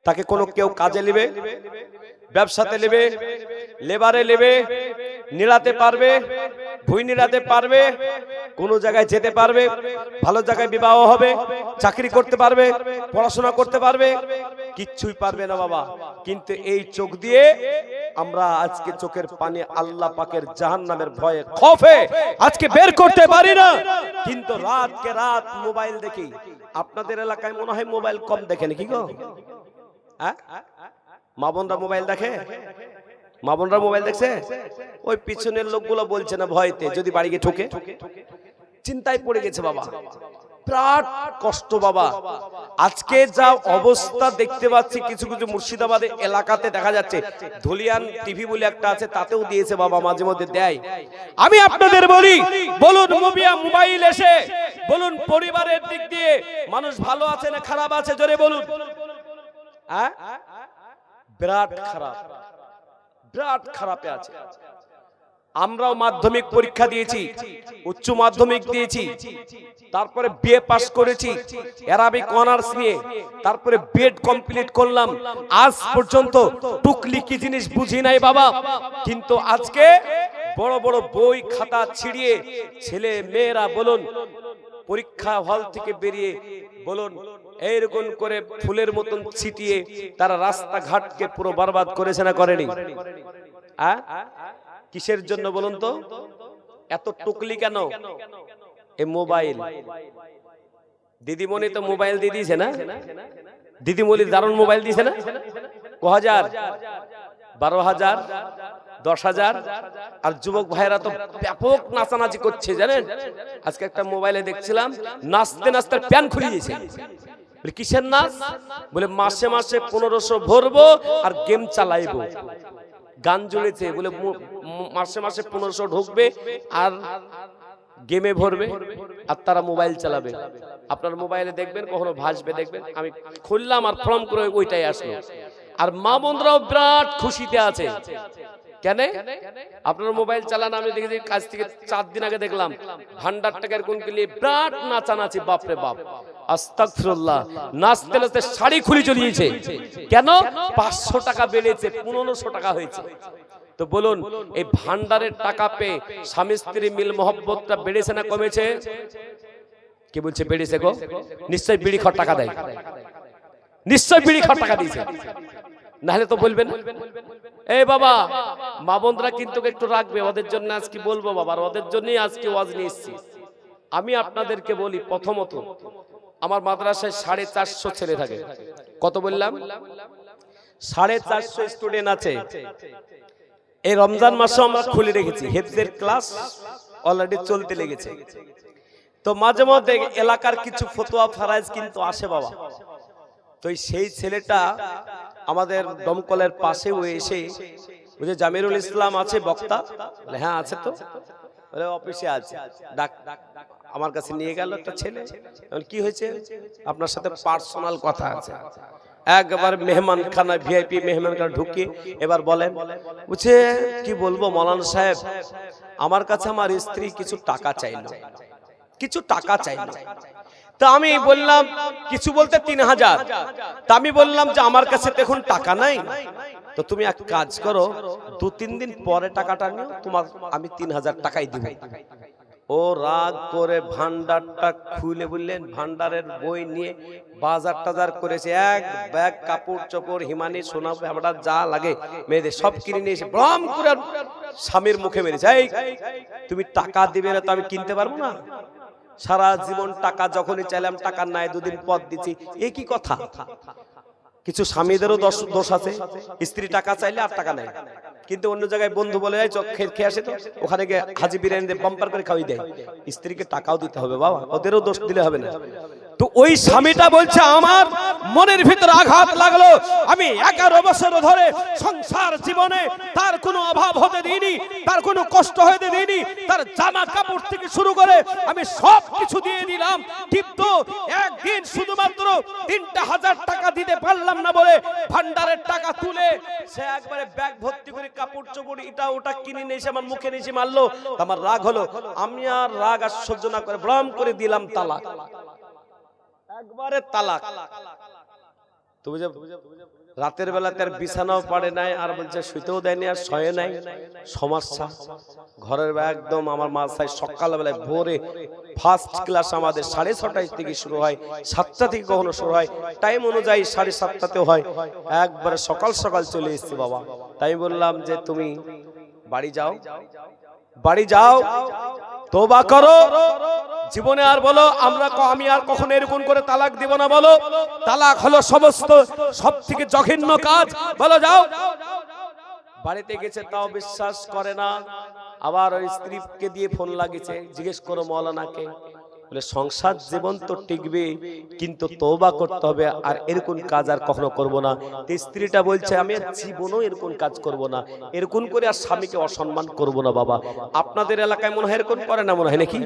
তাকে কোনো কেউ কাজে নেবে, ব্যবসাতে নেবে, লেবারে নেবে, নিড়াতে পারবে, ভুঁই নিড়াতে পারবে, কোনো জায়গায় যেতে পারবে, ভালো জায়গায় বিবাহ হবে, চাকরি করতে পারবে, পড়াশোনা করতে পারবে, কিচ্ছুই পারবে না বাবা। কিন্তু এই চোখ দিয়ে আমরা আজকে চোখের পানি আল্লাহ পাকের জাহান্নামের ভয়ে খৌফে আজকে বের করতে পারি না। কিন্তু রাতকে রাত মোবাইল দেখি। আপনাদের এলাকায় মনে হয় মোবাইল কম দেখে নাকি গো? হ্যাঁ, মা বোনরা মোবাইল দেখে? মা বোনরা মোবাইল দেখছে? ওই পিছনের লোকগুলো বলছে না ভয়তে যদি বাড়ি গিয়ে ঠোকে, চিন্তায় পড়ে গেছে বাবা, বিরাট কষ্ট বাবা। আজকে যা অবস্থা দেখতে পাচ্ছি কিছু কিছু মুর্শিদাবাদে এলাকাতে দেখা যাচ্ছে, ধুলিয়ান টিভি বলে একটা আছে, তাতেও দিয়েছে বাবা, মাঝে মধ্যে দেয়। আমি আপনাদের বলি, বলুন মোবাইল এসে বলুন পরিবারের দিক দিয়ে মানুষ ভালো আছে না খারাপ আছে, জোরে বলুন। হ্যাঁ, বিরাট খারাপ, বিরাট খারাপে আছে। আমরাও মাধ্যমিক পরীক্ষা দিয়েছি, উচ্চ মাধ্যমিক দিয়েছি, তারপরে বিএ পাস করেছি অ্যারাবিক অনার্স নিয়ে, তারপরে বিএড কমপ্লিট করলাম। আজ পর্যন্ত টুকলি কি জিনিস বুঝি নাই বাবা। কিন্তু আজকে বড় বড় বই খাতা ছিড়িয়ে ছেলে মেয়েরা বলুন পরীক্ষা হল থেকে বেরিয়ে বলুন এইরকম করে ফুলের মতন ছিটিয়ে তারা রাস্তাঘাটকে পুরো বরবাদ করেছে না করেনি? কিসের জন্য বলুন তো? এত টুকলি কেন? এই মোবাইল। দিদিমণি তো মোবাইল দিয়ে দিয়েছে না? দিদিমণি দারুণ মোবাইল দিয়েছে না? ক হাজার, 12,000, 10,000। আর যুবক ভাইরা তো ব্যাপক নাচানাচি করছে জানেন। আজকে একটা মোবাইলে দেখছিলাম, নাচতে নাচতে প্যান খুলে দিয়েছে। কিসের নাচ? বলে মাসে মাসে 1500 ভরবো আর গেম চালাইবো। গান জুড়েছে বলে মাসে মাসে 1500 ঢুকবে আর গেমে ভরবে আর তারা মোবাইল চালাবে। আপনার মোবাইলে দেখবেন কখনো ভাসবে, দেখবেন। আমি খুললাম আর ফর্ম করে ওইটাই আসলো। আর মা বোনরাও বিরাট খুশিতে আছে। কেন? আপনার মোবাইল চালান। আমি দেখেছি কাজ থেকে 4 দিন আগে দেখলাম ভান্ডার টাকার কোন কিলিয়ে বিরাট নাচানাচি, বাপরে বাপ, আস্তাগফিরুল্লাহ। নাচতে নাচতে শাড়ি খুলে চলিয়েছে। কেন? 500 টাকা বেড়েছে, 1500 টাকা হয়েছে। তো বলুন এই ভান্ডারের টাকা পেয়ে স্বামী স্ত্রী মিল মহব্বতটা বেড়েছে না কমেছে? কি বলছে বেড়েছে গো? নিশ্চয় বিড়ি খাওয়ার টাকা দেয়, নিশ্চয় বিড়ি খাওয়ার টাকা দিয়েছে, নাহলে তো বলবেন। এই বাবা মা বোনরা কিন্তু একটু রাখবে, ওদের জন্য আজকে বলবো বাবা, ওদের জন্যই আজকে ওয়াজ নিয়ে এসেছি। আমি আপনাদেরকে বলি, প্রথমত আমার মাদ্রাসায় 450 ছেলে থাকে। কত বললাম? 450 স্টুডেন্ট আছে। এই রমজান মাসে আমরা খুলে রেখেছি, হেফজের ক্লাস অলরেডি চলতে লেগেছে। তো মাঝে মধ্যে এলাকার কিছু ফতোয়া ফারাইজ কিন্তু আসে বাবা। তো সেই ছেলেটা আমাদের দমকলের পাশেও এসে, বুঝে জামিরুল ইসলাম আছে বক্তা? হ্যাঁ আছে। তো অফিসে আছে, ডাক আমার কাছে নিয়ে গেল একটা ছেলে। কি হয়েছে? আপনার সাথে পার্সোনাল কথা আছে। একবার মেহমান খানা, ভিআইপি মেহমান খানা ঢুকিয়ে এবার বলেন। বুঝছে কি বলবো মৌলানা সাহেব, আমার কাছে আমার স্ত্রী কিছু টাকা চাইল, কিছু টাকা চাইল। তা আমি বললাম কিছু বলতে 3000। তা আমি বললাম যে আমার কাছে তো এখন টাকা নাই, তো তুমি এক কাজ করো, 2-3 দিন পরে টাকাটা নিও, তোমার আমি 3000 টাকাই দিব। ও রাগ করে ভান্ডারটা খুলে বললেন, ভান্ডারের বই নিয়ে বাজার টাজার করেছে, এক ব্যাগ কাপড় চোপড়, হিমানি, সোনা, আমরা যা লাগে মেয়েদের সব কিনে নিয়ে এসে ব্রম করে স্বামীর মুখে মেরেছে। এই তুমি টাকা দিবে না তো আমি কিনতে পারবো না? সারা জীবন টাকা যখনই চাইলাম টাকা নাই, 2 দিন পর দিচ্ছি, এ কি কথা? কিছু স্বামীদেরও দোষ আছে, স্ত্রী টাকা চাইলে আর টাকা নাই, কিন্তু অন্য জায়গায় বন্ধু বলে যায় চোখ খেয়ে আসে, তো ওখানে গিয়ে হাজি বিরিয়ানি দিয়ে বাম্পার করে খাওয়াই দেয়। স্ত্রীকে টাকাও দিতে হবে বাবা, ওদেরও দোষ দিলে হবে না। তো ওই স্বামীটা বলছে আমার মনের ভিতরে আঘাত লাগলো, আমি 11 বছর ধরে সংসার জীবনে তার কোনো অভাব হতে দিইনি, তার কোনো কষ্ট হতে দিইনি, তার জামা কাপড় থেকে শুরু করে আমি সব কিছু দিয়ে দিলাম, কিন্তু একদিন শুধুমাত্র 3000 টাকা দিতে পারলাম না বলে ভান্ডারের টাকা তুলে সে একবারে ব্যাগ ভর্তি করে কাপড় চোপড় এটা ওটা কিনে নিয়ে এসে আমার মুখে নিয়ে মারলো। আমার রাগ হলো, আমি আর রাগ আর সহ্য না করে ব্রম করে দিলাম তালাক, একবারে তালাক। তুমি যে রাতের বেলা তার বিছানাও পারে নাই, আর বলছে শুইতেও দেয়নি, আর শয়ে নাই। সমস্যা। ঘরের একদম আমার মাথায় সকালবেলায় ভোরে ফার্স্ট ক্লাস আমাদের 6:30 থেকে শুরু হয়, 7টা থেকে কখনো শুরু হয়, টাইম অনুযায়ী 7:30তেও হয়। একবারে সকাল সকাল চলে এসেছি বাবা। তাই বললাম যে তুমি বাড়ি যাও, বাড়ি যাও, তওবা করো, জীবনে আর বলো আমি আর কখনো এরকম করে তালাক দিব না। বলো তালাক হলো সব থেকে জঘন্য কাজ। বলো যাও। বাড়িতে গেছে তাও বিশ্বাস করে না। আবার ওই স্ত্রীকে দিয়ে ফোন লাগিয়েছে, জিজ্ঞেস করো মাওলানাকে। বলে সংসার জীবন তো টিকবে, কিন্তু তওবা করতে হবে, আর এরকম কাজ আর কখনো করব না। স্ত্রীটা বলছে আমি আর জীবনও এরকম কাজ করব না, এরকম করে আর স্বামীকে অসম্মান করব না। বাবা আপনাদের এলাকায় মনে হয় এরকম করে না, মনে হয় নাকি?